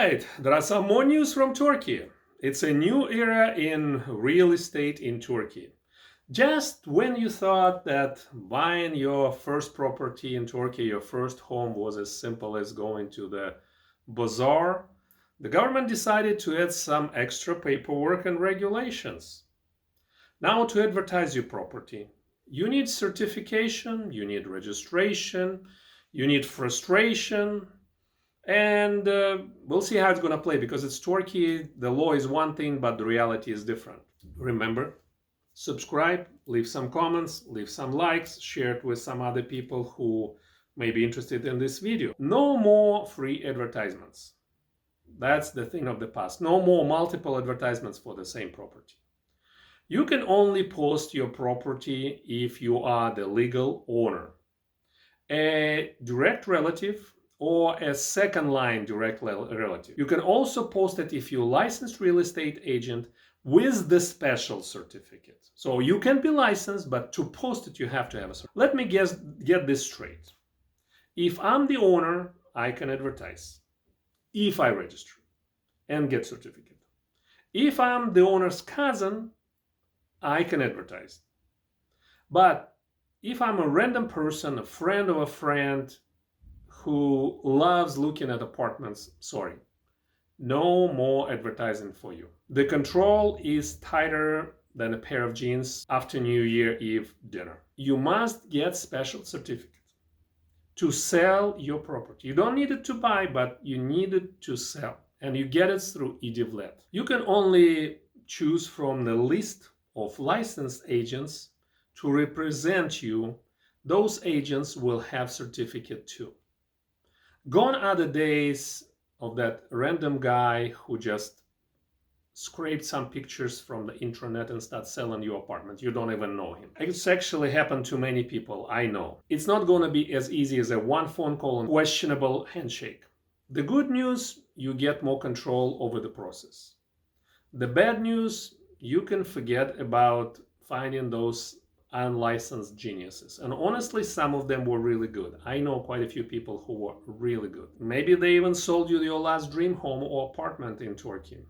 right, there are some more news from Turkey. It's a new era in real estate in Turkey. Just when you thought that buying your first property in Turkey, your first home, was as simple as going to the bazaar, the government decided to add some extra paperwork and regulations. Now, to advertise your property, you need certification, you need registration, you need frustration, and we'll see how it's going to play because it's Turkey. The law is one thing, but the reality is different. Remember, subscribe, leave some comments, leave some likes, share it with some other people who may be interested in this video. No more free advertisements. That's the thing of the past. No more multiple advertisements for the same property. You can only post your property if you are the legal owner, a direct relative, or a second line direct relative. You can also post it if you're a licensed real estate agent with the special certificate. So you can be licensed, but to post it, you have to have a certificate. Let me get this straight. If I'm the owner, I can advertise if I register and get certificate. If I'm the owner's cousin, I can advertise. But if I'm a random person, a friend of a friend who loves looking at apartments, sorry, no more advertising for you. The control is tighter than a pair of jeans after New Year Eve dinner. You must get special certificate to sell your property. You don't need it to buy, but you need it to sell. And you get it through e-Devlet. You can only choose from the list of licensed agents to represent you. Those agents will have certificate too. Gone are the days of that random guy who just scraped some pictures from the internet and start selling your apartment. You don't even know him. It's actually happened to many people, I know. It's not going to be as easy as a one phone call and questionable handshake. The good news, you get more control over the process. The bad news, you can forget about finding those unlicensed geniuses. And honestly, some of them were really good. I know quite a few people who were really good. Maybe they even sold you your last dream home or apartment in Turkey.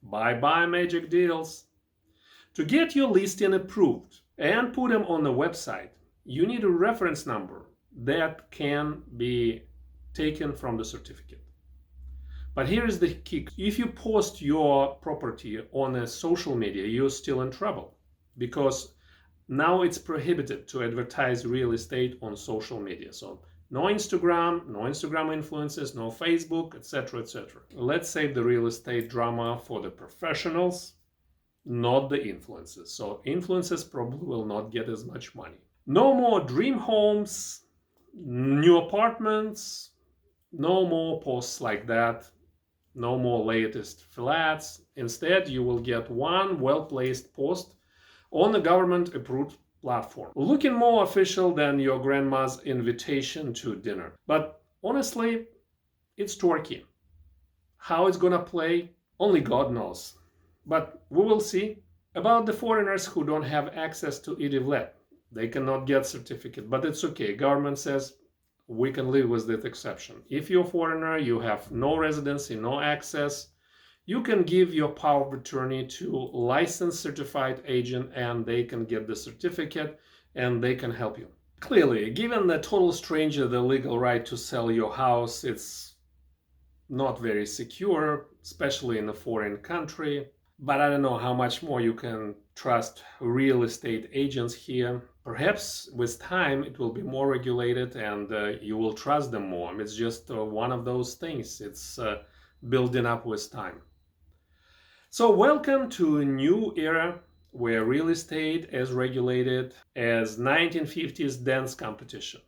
Bye-bye magic deals. To get your listing approved and put them on the website, you need a reference number that can be taken from the certificate. But here is the kick. If you post your property on a social media, you're still in trouble because now it's prohibited to advertise real estate on social media. So no Instagram influencers, no Facebook, etc., etc. Let's save the real estate drama for the professionals, not the influencers. So influencers probably will not get as much money. No more dream homes, new apartments, no more posts like that. No more latest flats. Instead, you will get one well-placed post on the government-approved platform, looking more official than your grandma's invitation to dinner. But honestly, it's Turkey. How it's gonna play, only God knows. But we will see. About the foreigners who don't have access to e-Devlet, they cannot get certificate, but it's okay. Government says we can live with that exception. If you're a foreigner, you have no residency, no access, you can give your power of attorney to a licensed certified agent and they can get the certificate and they can help you. Clearly, given the total stranger the legal right to sell your house, it's not very secure, especially in a foreign country. But I don't know how much more you can trust real estate agents here. Perhaps with time it will be more regulated and you will trust them more. It's just one of those things. It's building up with time. So welcome to a new era where real estate is regulated as 1950s dance competition.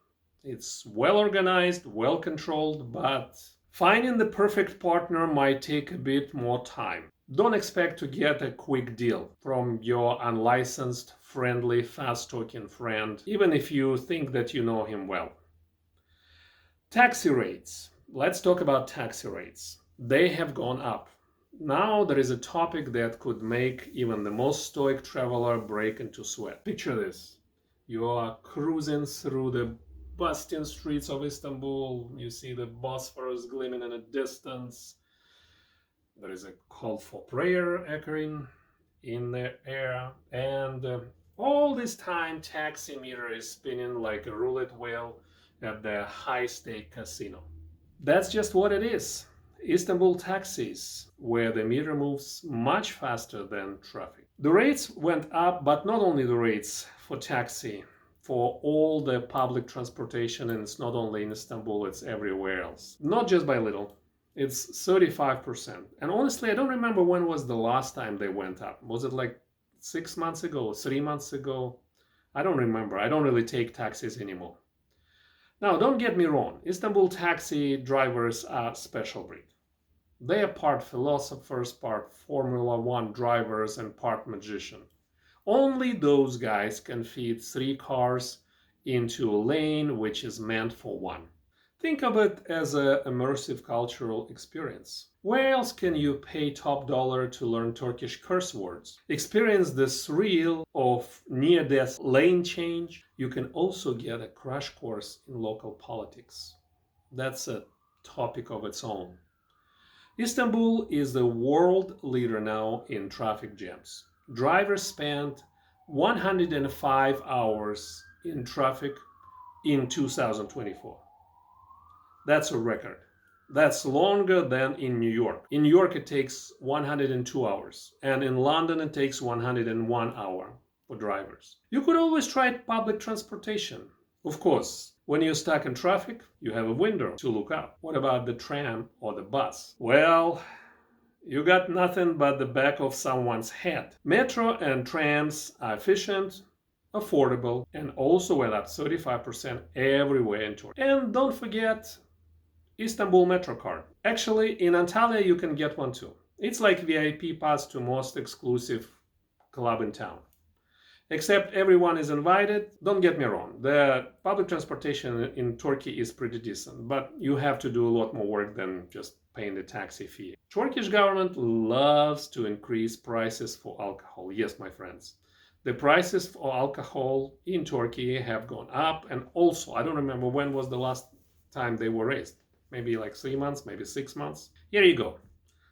It's well organized, well controlled, but finding the perfect partner might take a bit more time. Don't expect to get a quick deal from your unlicensed, friendly, fast-talking friend, even if you think that you know him well. Taxi rates. Let's talk about taxi rates. They have gone up. Now there is a topic that could make even the most stoic traveler break into sweat. Picture this. You are cruising through the bustling streets of Istanbul. You see the Bosphorus gleaming in the distance. There is a call for prayer echoing in the air, and all this time taxi meter is spinning like a roulette wheel at the high-stake casino. That's just what it is. Istanbul taxis, where the meter moves much faster than traffic. The rates went up, but not only the rates for taxi, for all the public transportation, and it's not only in Istanbul, it's everywhere else. Not just by little. It's 35%. And honestly, I don't remember when was the last time they went up. Was it like 6 months ago, 3 months ago? I don't remember. I don't really take taxis anymore. Now, don't get me wrong, Istanbul taxi drivers are special breed. They are part philosophers, part Formula One drivers, and part magician. Only those guys can fit 3 cars into a lane which is meant for one. Think of it as an immersive cultural experience. Where else can you pay top dollar to learn Turkish curse words? Experience the thrill of near-death lane change. You can also get a crash course in local politics. That's a topic of its own. Istanbul is the world leader now in traffic jams. Drivers spent 105 hours in traffic in 2024. That's a record. That's longer than in New York. In New York, it takes 102 hours, and in London, it takes 101 hour for drivers. You could always try public transportation. Of course, when you're stuck in traffic, you have a window to look out. What about the tram or the bus? Well, you got nothing but the back of someone's head. Metro and trams are efficient, affordable, and also went up 35% everywhere in Turkey. And don't forget Istanbul Metro card. Actually, in Antalya you can get one too. It's like VIP pass to most exclusive club in town. Except everyone is invited. Don't get me wrong, the public transportation in Turkey is pretty decent, but you have to do a lot more work than just paying the taxi fee. Turkish government loves to increase prices for alcohol. Yes, my friends. The prices for alcohol in Turkey have gone up, and also, I don't remember when was the last time they were raised. Maybe like 3 months, maybe 6 months. Here you go.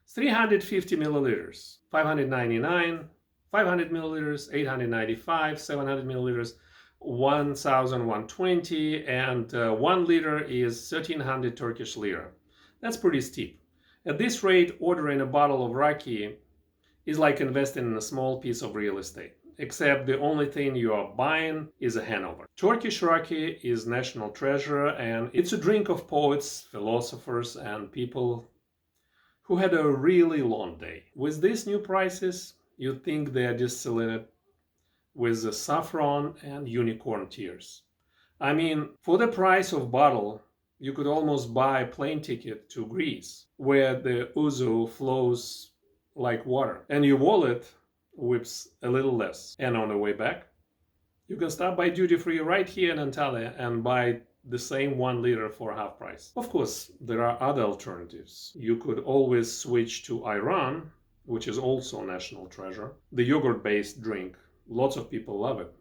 350 milliliters, 599, 500 milliliters, 895, 700 milliliters, 1120, and 1 liter is 1300 Turkish lira. That's pretty steep. At this rate, ordering a bottle of raki is like investing in a small piece of real estate. Except the only thing you are buying is a hangover. Turkish raki is national treasure, and it's a drink of poets, philosophers, and people who had a really long day. With these new prices, you'd think they are distilling it with the saffron and unicorn tears. I mean, for the price of bottle, you could almost buy a plane ticket to Greece, where the ouzo flows like water, and your wallet whips a little less. And on the way back, you can stop by duty free right here in Antalya and buy the same 1 liter for half price. Of course, there are other alternatives. You could always switch to Iran, which is also national treasure. The yogurt-based drink. Lots of people love it.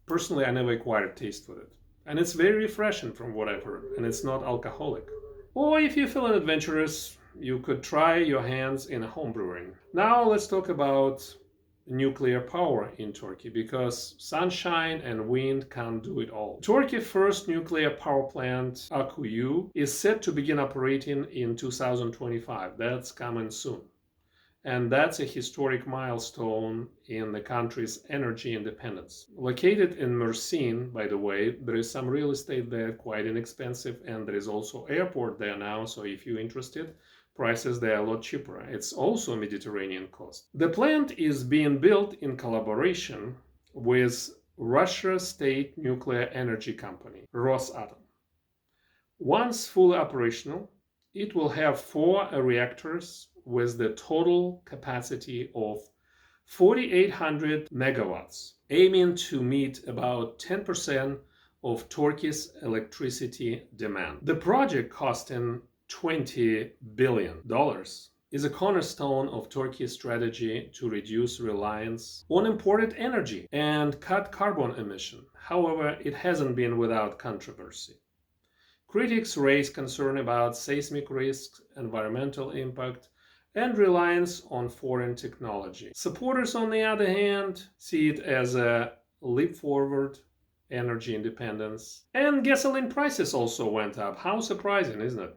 Personally, I never acquired taste with it. And it's very refreshing from what I've heard, and it's not alcoholic. Or if you're feeling adventurous, you could try your hands in home brewing. Now let's talk about nuclear power in Turkey, because sunshine and wind can't do it all. Turkey's first nuclear power plant, Akkuyu, is set to begin operating in 2025. That's coming soon. And that's a historic milestone in the country's energy independence. Located in Mersin, by the way, there is some real estate there, quite inexpensive, and there is also airport there now, so if you're interested, prices there are a lot cheaper. It's also Mediterranean coast. The plant is being built in collaboration with Russia's state nuclear energy company, Rosatom. Once fully operational, it will have 4 reactors with the total capacity of 4,800 megawatts, aiming to meet about 10% of Turkey's electricity demand. The project, costing $20 billion, is a cornerstone of Turkey's strategy to reduce reliance on imported energy and cut carbon emission. However, it hasn't been without controversy. Critics raise concern about seismic risks, environmental impact, and reliance on foreign technology. Supporters, on the other hand, see it as a leap forward energy independence. And gasoline prices also went up. How surprising, isn't it?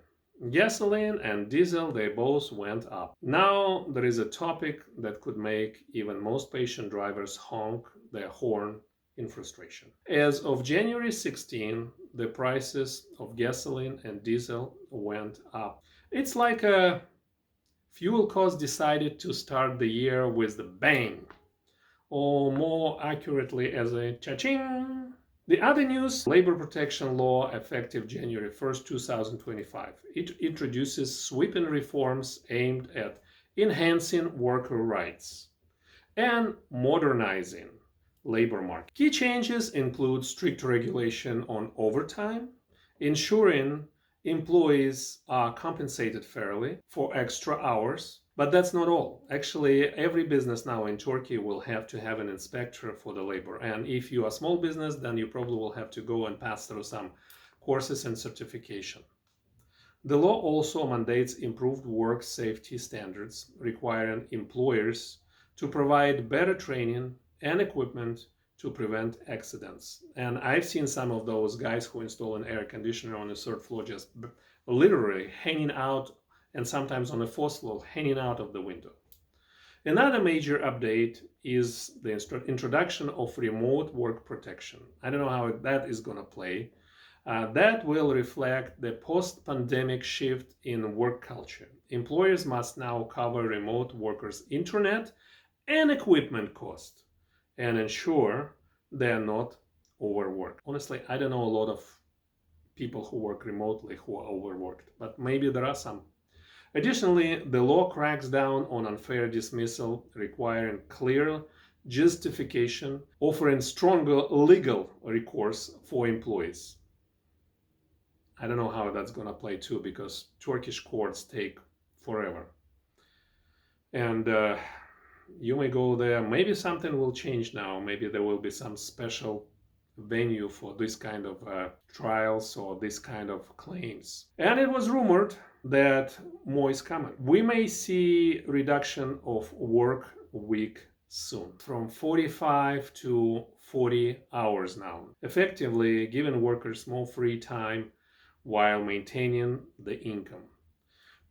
Gasoline and diesel, they both went up. Now there is a topic that could make even most patient drivers honk their horn in frustration. As of January 16, the prices of gasoline and diesel went up. It's like a fuel cost decided to start the year with the bang, or more accurately as a cha-ching. The other news, labor protection law effective January 1st, 2025. It introduces sweeping reforms aimed at enhancing worker rights and modernizing labor market. Key changes include strict regulation on overtime, ensuring employees are compensated fairly for extra hours. But that's not all. Actually, every business now in Turkey will have to have an inspector for the labor. And if you are a small business, then you probably will have to go and pass through some courses and certification. The law also mandates improved work safety standards, requiring employers to provide better training and equipment to prevent accidents. And I've seen some of those guys who install an air conditioner on the third floor just literally hanging out, and sometimes on the fourth floor hanging out of the window. Another major update is the introduction of remote work protection. I don't know how that is going to play. That will reflect the post-pandemic shift in work culture. Employers must now cover remote workers' internet and equipment cost and ensure they are not overworked. Honestly, I don't know a lot of people who work remotely who are overworked, but maybe there are some. Additionally, the law cracks down on unfair dismissal, requiring clear justification, offering stronger legal recourse for employees. I don't know how that's going to play too, because Turkish courts take forever. And you may go there, maybe something will change now, maybe there will be some special venue for this kind of trials or this kind of claims. And it was rumored that more is coming. We may see reduction of work week soon, from 45 to 40 hours now, effectively giving workers more free time while maintaining the income.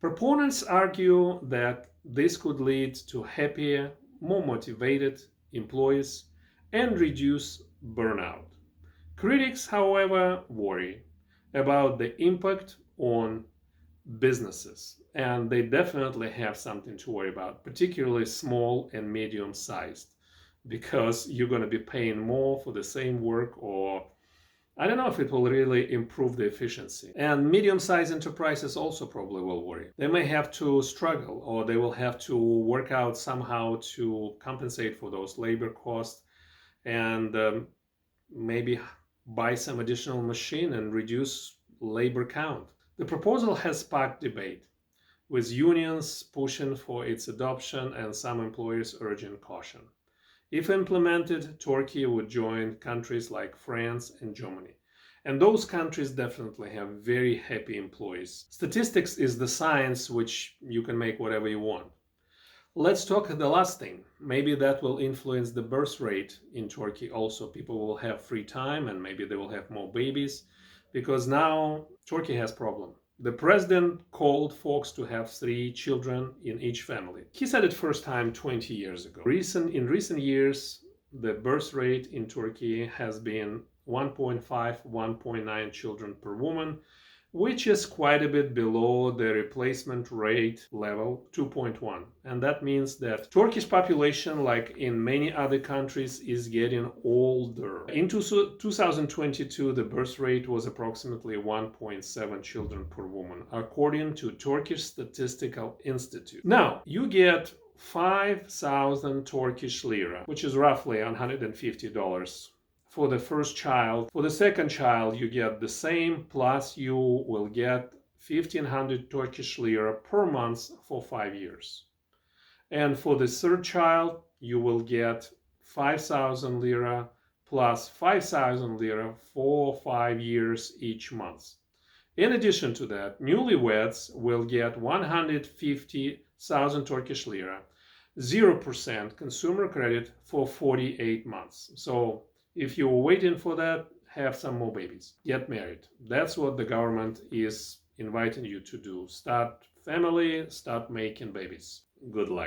Proponents argue that this could lead to happier, more motivated employees and reduce burnout. Critics, however, worry about the impact on businesses, and they definitely have something to worry about, particularly small and medium-sized, because you're going to be paying more for the same work, or I don't know if it will really improve the efficiency. And medium-sized enterprises also probably will worry. They may have to struggle, or they will have to work out somehow to compensate for those labor costs, and maybe buy some additional machine and reduce labor count. The proposal has sparked debate, with unions pushing for its adoption and some employers urging caution. If implemented, Turkey would join countries like France and Germany. And those countries definitely have very happy employees. Statistics is the science which you can make whatever you want. Let's talk the last thing. Maybe that will influence the birth rate in Turkey also. People will have free time and maybe they will have more babies, because now Turkey has a problem. The president called folks to have 3 children in each family. He said it first time 20 years ago. In recent years, the birth rate in Turkey has been 1.5, 1.9 children per woman, which is quite a bit below the replacement rate level 2.1. And that means that Turkish population, like in many other countries, is getting older. In 2022, the birth rate was approximately 1.7 children per woman, according to Turkish Statistical Institute. Now, you get 5,000 Turkish lira, which is roughly $150 for the first child. For the second child, you get the same, plus you will get 1,500 Turkish lira per month for 5 years. And for the third child, you will get 5,000 lira plus 5,000 lira for 5 years each month. In addition to that, newlyweds will get 150 100,000 Turkish lira, 0% consumer credit for 48 months. So if you're waiting for that, have some more babies, get married. That's what the government is inviting you to do. Start family, start making babies. Good luck.